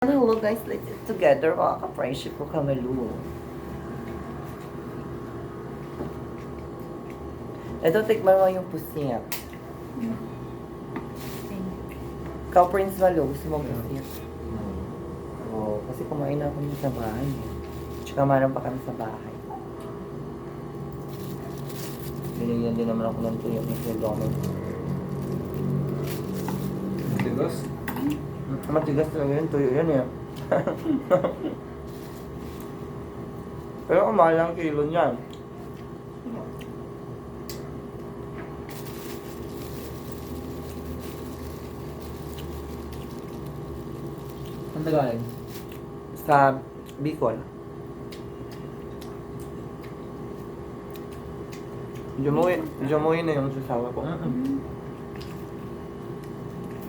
Hello guys, let's eat together mga ka-friendship ko kamalu. Ito, tikman mo yung pusit. Ka-Prince Malu, gusto mo pusit? Oo, kasi kumain na kami sa bahay. Tsaka marang pa kami sa bahay. Binigyan din naman ako ng tuyo ni Sir Domen. Tigas? Matigas talaga yun, tuyo yan eh. Pero kumahal ang kilo niyan. Ang tagalan? Sa Bicol. Medyo muwi na yung sasawa ko.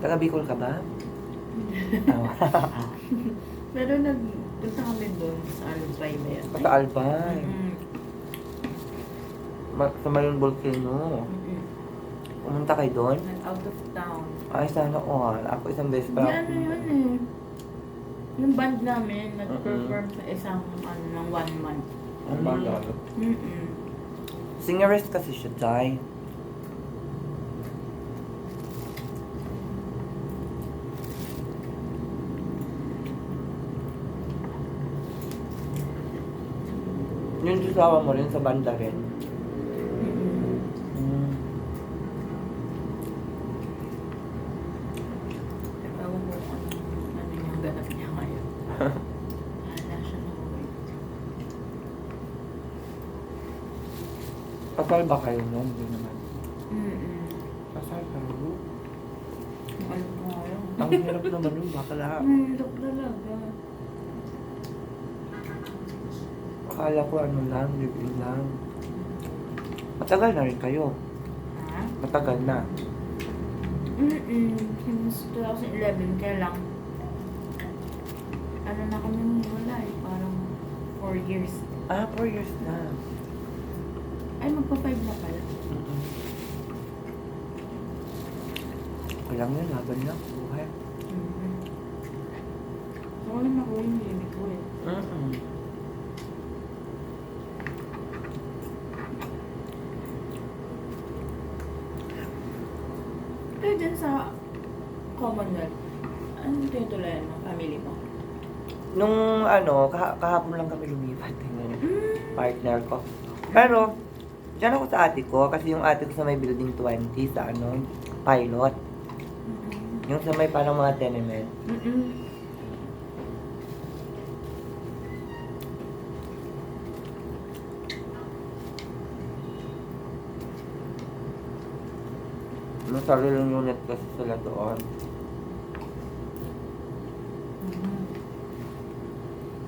Taga Bicol ka ba? Pero nagpunta kami doon sa Albay na yan. Sa Albay. Sa Mayon Volcano. Pumunta kayo doon? Out of town. Ay, sana all. Ako isang beses pa. Hindi, ano yun eh. Yung band namin, nag-perform sa isang ng 1 month. Ang banda ka? Singerist kasi siya, Jai. Yung sasawa mo rin sa banda rin. Ewan ko kung ano yung ganap niya ngayon. Wala siya na uwi. Kasal ba kayo nun? Hindi naman. Kasal kayo? Kung alam ko ngayon. Ang hirap naman nun, bakala. Hirap talaga. Akala ko ano lang, live-in lang. Matagal na rin kayo. Ha? Matagal na. Since 2011, kaya lang, ano na kami wala eh, parang 4 years. 4 years na. Ay, magpa-5 na pala. Kailang yun, laban lang. Buhay. So, alam ako yung baby ko eh. Pero dyan sa Commonwealth, anong tinutulayan ng family mo? Nung ano, kahapon lang kami lumipat. Yung partner ko. Pero, dyan ako sa ate ko. Kasi yung ate ko sa may building 20 sa ano, pilot. Yung sa may parang mga tenement. May sariling unit kasi sila doon.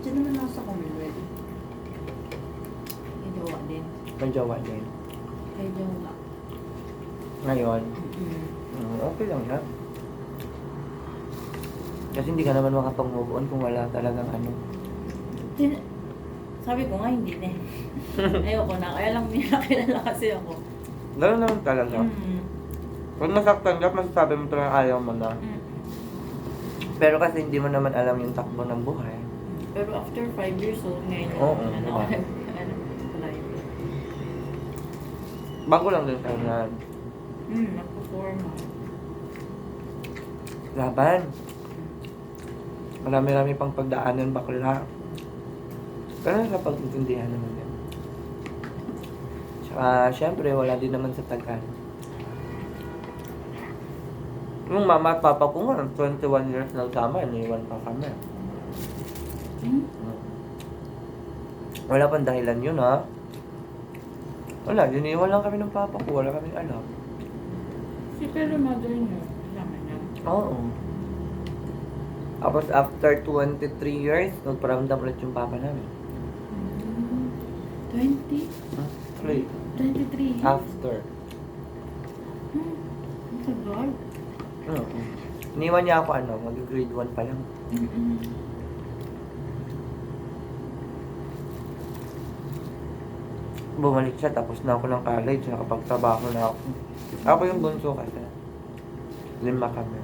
Diyan naman ako sa Commonwealth. Kay Jowa din. May jowa din. Kay Jowa. Ngayon, okay lang yan. Kasi hindi ka naman makapag-move on kung wala talagang ano. Sabi ko nga, hindi na eh. Ayoko na. Kaya lang may nakilala kasi ako. Gano'n naman talaga. Kung nasaktan ka, masasabi mo talagang ayaw mo na. Pero kasi hindi mo naman alam yung takbo ng buhay. Pero after 5 years old, ngayon Oo, ano, diba? life. Bago lang din tayo na Nagpo-form. laban. Marami-rami pang pagdaanan bakla. Pero sa pag-intindihan naman yan. Tsaka, syempre, wala din naman sa tagal. Yung mama at papa ko nga, 21 years nagsama, iniwan pa kami. Wala pang dahilan yun, ha? Wala, iniwan lang kami ng papa ko, wala kaming alam. Si pero mother niyo, kasama niya. Oo. Tapos after 23 years, nagparamdam ulit yung papa namin. 20? 3. 23? After. Ang tagal. Iniwan niya ako mag-grade 1 pa lang. Bumalik siya, tapos na ako ng college, nakapagtrabaho na ako. Ako yung bunso kasi. 5 kami.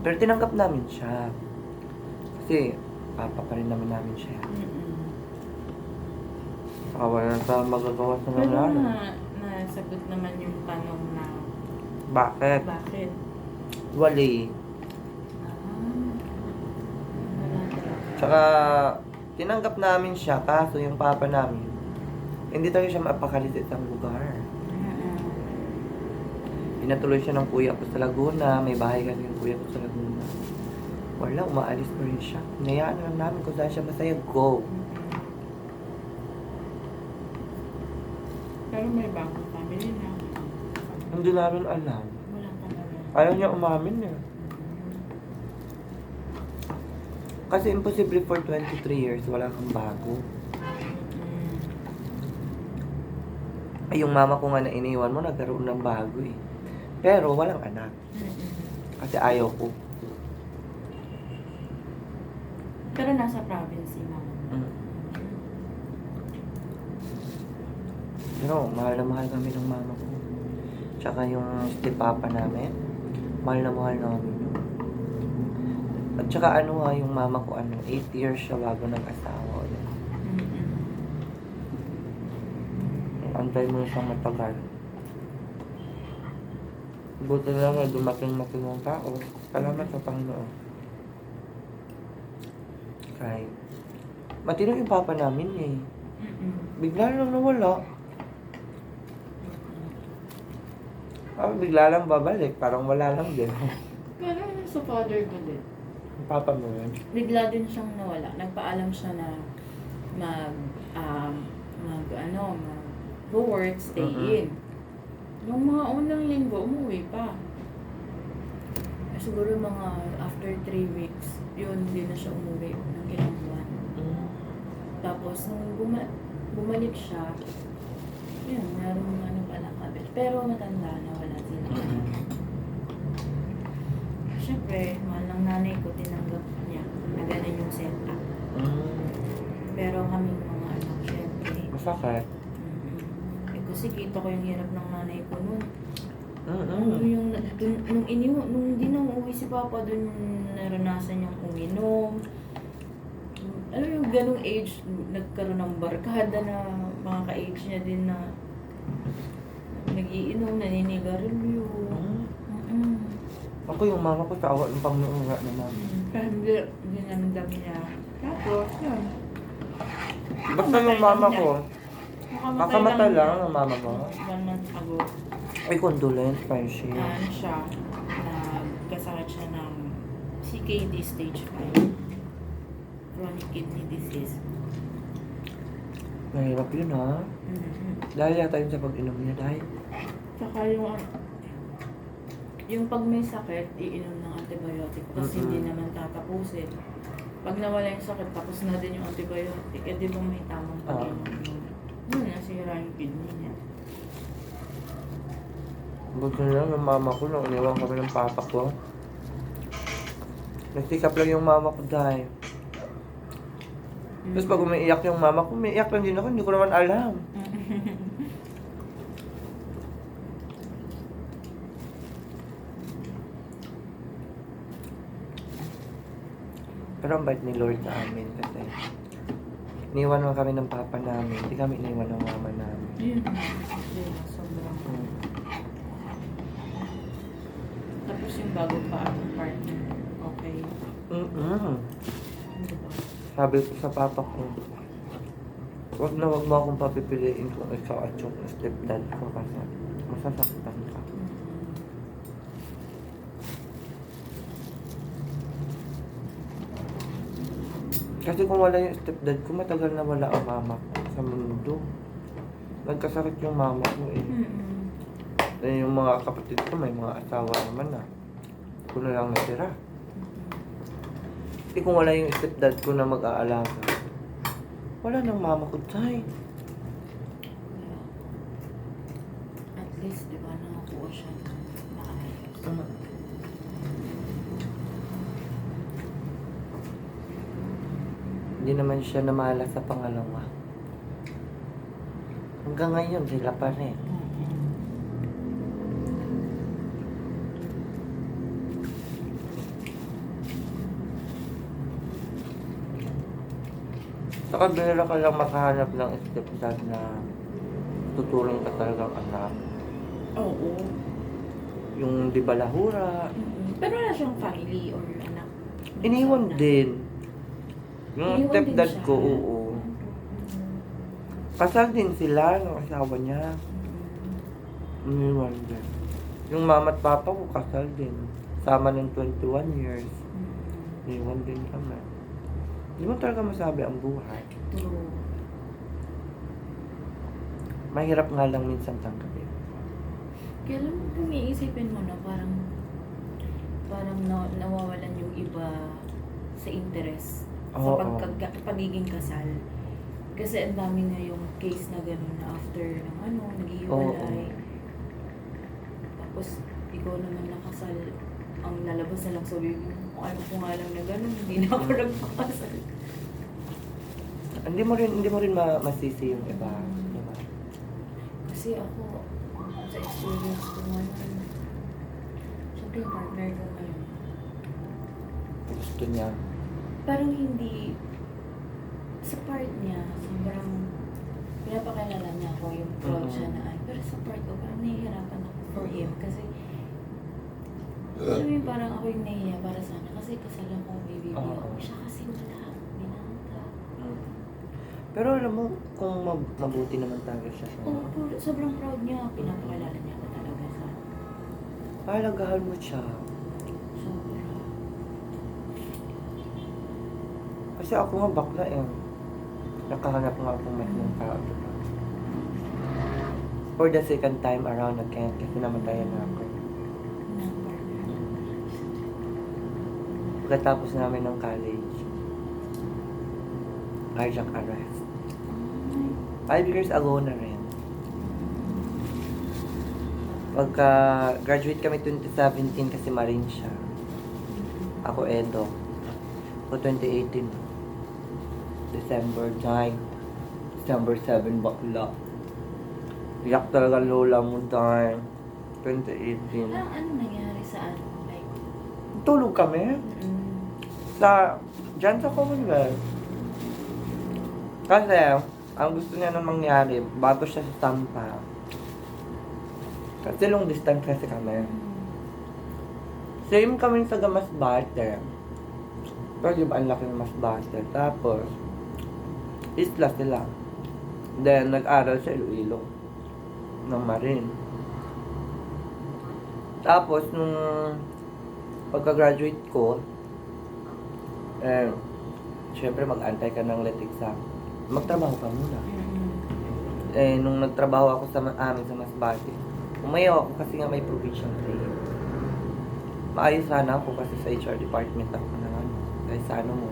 Pero tinanggap namin siya. Kasi, papa pa rin naman namin siya. Saka wala na tayong magagawa sa Pero nangyari. nasagot naman yung tanong na Bakit? bakit? Wali. Wala talaga. Tsaka, tinanggap namin siya, kaso yung papa namin, hindi tayo siya mapakalit sa isang lugar. Pinatuloy siya ng kuya ko sa Laguna, may bahay kasi yung kuya ko sa Laguna. Wala, umaalis pa rin siya. Hinayaan lang namin kung saan siya masaya, go. Pero may bagong family na. Hindi namin alam. Wala talaga. Ayaw niya umamin eh. Kasi imposible for 23 years, wala kang bago. Ay, yung mama ko nga na iniwan mo, nagkaroon ng bago eh. Pero walang anak. Kasi ayaw ko. Pero nasa province si mama. Pero mahal na mahal kami ng mama ko. Tsaka yung stepapa namin, mahal na mahal namin yun. At tsaka ano nga, yung mama ko, 8 years siya bago nag-asawa ulit. Antay mo siyang matagal. Buti na lang dumating ng tao. Salamat sa Panginoon. Kay, matino yung papa namin eh. Bigla lang nawala. Bigla lang babalik. Parang wala lang din. Pero sa father ko din. Yung papa mo yun. Bigla din siyang nawala. Nagpaalam siya na go-work, stay in. Nung mga unang linggo, umuwi pa. Siguro mga after 3 weeks, yun, hindi na siya umuwi ng ilang buwan. Tapos, nung bumalik siya, yun, merong pala kabit. Pero matanda na, wala sila. Siyempre, mahal ng nanay ko, tinanggap niya na ganun yung setup. Pero kaming mga anak, siyempre. Masakit. Kasi kita ko yung hirap ng nanay ko noon. Nung di na umuwi si Papa, dun naranasan niyang uminom. Alam yung ganung age, nagkaroon ng barkada na mga ka-age niya din na nagiinom, naninigarilyo. Ako yung mama ko sa awa ng Panginoon nga naman. Pero hindi namin dami niya. Tapos, yun. Basta yung mama ko, nakamatay lang ang mama mo. 1 month ago. Ay, condolence, friendship. Ano siya, nagkasakit siya ng CKD stage 5. Chronic kidney disease. Mahirap yun ha. Dahil yata yun sa pag-inom niya, dahil. Tsaka yung pag may sakit, iinom ng antibiotic kasi hindi naman tatapusin. Pag nawala yung sakit, tapos na din yung antibiotic, eh di ba may tamang pag-inom yun, nasira yung kidney niya. Buti na lang yung mama ko nung iniwan kami ng papa ko. Nagsikap lang yung mama ko dahil. Tapos pag umiiyak yung mama ko, umiiyak lang din ako, hindi ko naman alam. Pero ang bait ni Lord sa amin kasi iniwan mo kami ng papa namin, hindi kami iniwan ng mama namin. Yun. Yeah, sobrang. Tapos yung bago pa ang partner, okay. Diba? Sabi ko sa papa ko, wag mo akong papipiliin kung ikaw at yung stepdad ko kasi masasaktan ka. Kasi kung wala yung stepdad ko, matagal na wala ang mama ko sa mundo. Nagkasakit yung mama ko eh. Yung mga kapatid ko, may mga asawa naman na. Ako na lang natira. Kasi kung wala yung stepdad ko na mag-aalaga, wala nang mama ko tayo. At least, di ba, nakakuha siya ng maayos. Hindi naman siya namala sa pangalawa. Hanggang ngayon, sila pa rin. Saka bihira ka lang makahanap ng stepdad na tutulong ka talagang anak. Oo. Yung di ba lahura, Pero wala siyang family or anak. iniwan din. Yung Iniwan din stepdad siya. ko, oo. Kasal din sila ng asawa niya. Iniwan din. Yung mama at papa ko kasal din. Sama ng 21 years. Iniwan din kami. Hindi mo talaga masabi ang buhay. True. Mahirap nga lang minsan tanggapin. Kaya lang kung iisipin mo na parang nawawalan yung iba sa interest sa Oo. pagiging kasal. Kasi ang dami na yung case na gano'n na after ng naghihiwalay. Tapos ikaw naman nakasal, ang lalabas na lang sa bibig mo, kung alam ko nga lang na gano'n, hindi na ako nagpakasal. Hindi mo rin masisi yung iba. Diba? Kasi ako, sa experience ko ngayon, syempre yung partner ko ngayon, Gusto niya. parang hindi, sa part niya, sobrang pinapakilala niya ako yung proud siya na ay. Pero sa part ko, parang nahihirapan ako for him kasi alam mo yung parang ako yung nahihiya para sana kasi kasal ako, baby Oo. ako. Siya kasi wala, binangga. Pero alam mo, kung mabuti naman talaga siya. Oo, sobrang proud niya. Pinapakilala niya ako talaga sa Palagahan mo siya. sobra. Kasi ako nga bakla eh. Nakahanap nga akong may ng tao. Diba? For the second time around again, kasi namatayan na ako. Ng partner. Pagkatapos namin ng college, cardiac arrest. 5 years ago na rin. Pagka graduate kami 2017 kasi Marine siya. Ako Edo. Ako 2018. December 9. December 7 bakla. Iyak talaga lola mo dahil 2018. Parang ano nangyari sa ano? Like, Tulog kami dyan sa Commonwealth. Kasi, ang gusto niya na mangyari, bago siya sa Tampa. Kasi long distance kasi kami. Same kami sa Masbate. Pero di ba ang laki ng Masbate? Tapos, isla sila. Then, nag-aral sa Iloilo. Ng Marine. Tapos, nung pagka-graduate ko, syempre mag-antay ka ng let exam. Magtrabaho ka muna. Nung nagtrabaho ako sa amin sa Masbate, umayaw ako kasi nga may provincial trade. Maayos sana ako kasi sa HR department ako na dahil sa ano mo.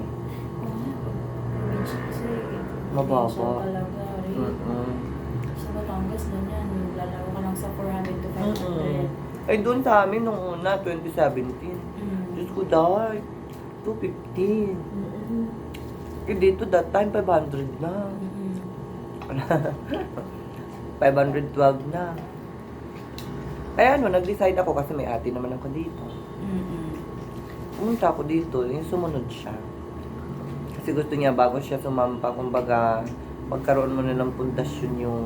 probinsya kasi. Mababa. Probinsya talaga. Rin. Sa Batangas ganyan. Lalawa ka lang sa 400 to 500. Ay doon sa amin nung una, 2017. Diyos ko dahil, 215. Eh dito that time, 500 na. 512 na. Kaya nag-decide ako kasi may ate naman ako dito. Pumunta ako dito, yung sumunod siya. Kasi gusto niya bago siya sumampa, kumbaga magkaroon muna ng pundasyon yung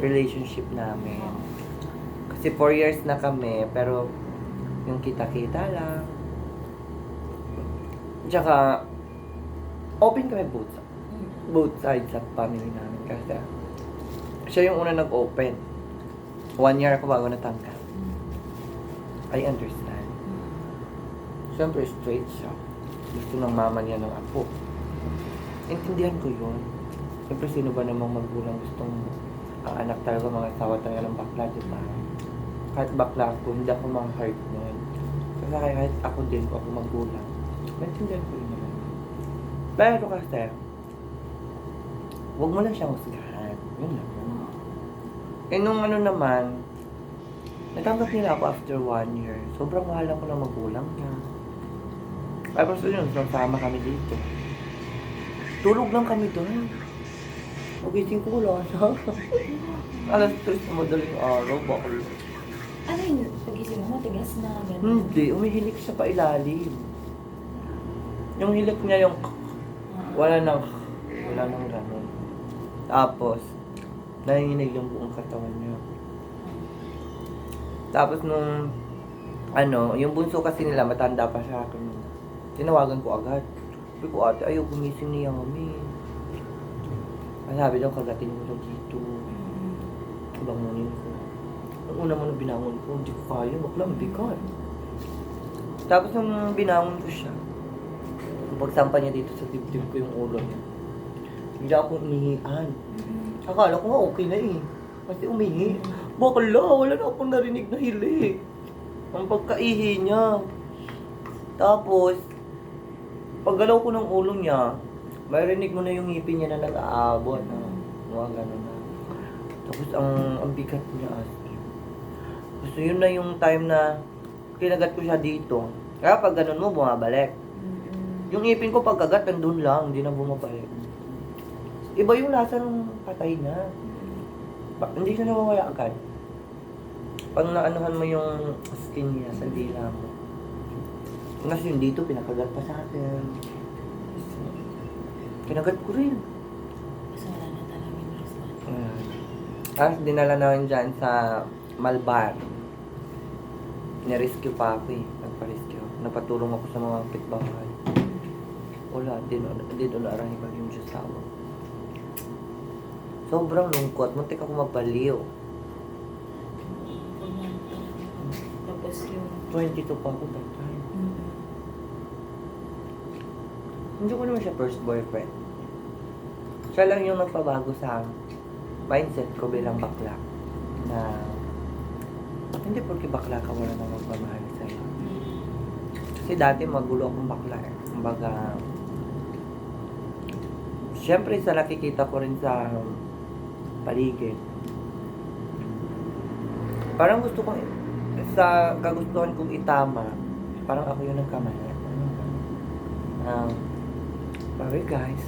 relationship namin. Kasi 4 years na kami, pero yung kita-kita lang. Tsaka, open kami both sides sa family namin. Kasi siya yung una nag-open. 1 year ako bago natanggap. I understand. Siyempre, straight siya. Gusto ng mama niya ng apo. Intindihan ko yun. Siyempre, sino ba namang magulang gustong ang anak talaga mga asawa talaga ng bakla, diba? Kahit bakla ako, hindi ako ma-hurt nun. Kasi kahit ako din, ako magulang. Maintindihan ko yun naman. Pero kasi, huwag mo lang siyang husgahan. Yun lang. Nung ano naman, natanggap nila ako after 1 year. Sobrang mahal ako ng magulang niya. Tapos yun, sama kami dito. Tulog lang kami doon. Pagising ko wala na. Alas 3 na madaling araw, bakal. Ano yung pag-isip mo? Matigas na, gano'n? Hindi, umihilik siya pa ilalim. Yung hilik niya yung wala nang Wala nang ganun. Tapos, nanginginig yung buong katawan niya. Tapos nung, yung bunso kasi nila, matanda pa sa akin. Tinawagan ko agad. Sabi ko, ate, ayaw gumising ni Yami. Sabi daw, kagatin mo daw dito. Bangunin ko. Ang una mo na binangon ko, hindi ko kaya, bakla, ang bigat. Tapos nung binangon ko siya, pagsampa niya dito sa dibdib ko yung ulo niya. Bigla akong umihian. Akala ko nga okay na eh. Kasi umihi. Bakla, wala na akong narinig na hili. Ang pagkaihi niya. Tapos, paggalaw ko ng ulo niya, marinig mo na yung ngipin niya na nag-aabot. Mga gano'n na. Tapos ang bigat niya as in. So yun na yung time na kinagat ko siya dito. Kaya pag ganun mo, bumabalik. Yung ngipin ko pagkagat, nandun lang, hindi na bumabalik. Iba yung lasa ng patay na. Hindi siya nawawala agad. Pag naanuhan mo yung skin niya sa dila mo. Kasi yung dito, pinakagat pa sa akin. Kinagat ko rin. Kasi wala na talaga yung response. Tapos dinala namin dyan sa Malbar. Nirescue pa ako eh. Nagpa-rescue. Napatulong ako sa mga pitbahay. Wala, di doon arahibag yung Diyos sa ako. Sobrang lungkot. Muntik ako mabaliw. Tapos yung... 22 pa ako that time. Hindi ko naman siya first boyfriend. Siya lang yung nagpabago sa mindset ko bilang bakla. Na hindi porke bakla ka wala nang magmamahal sa'yo. Kasi dati magulo akong bakla eh. Kumbaga, siyempre sa nakikita ko rin sa paligid. Parang gusto kong, sa kagustuhan kong itama, parang ako yung nagkamali. Sorry guys.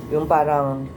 Yung parang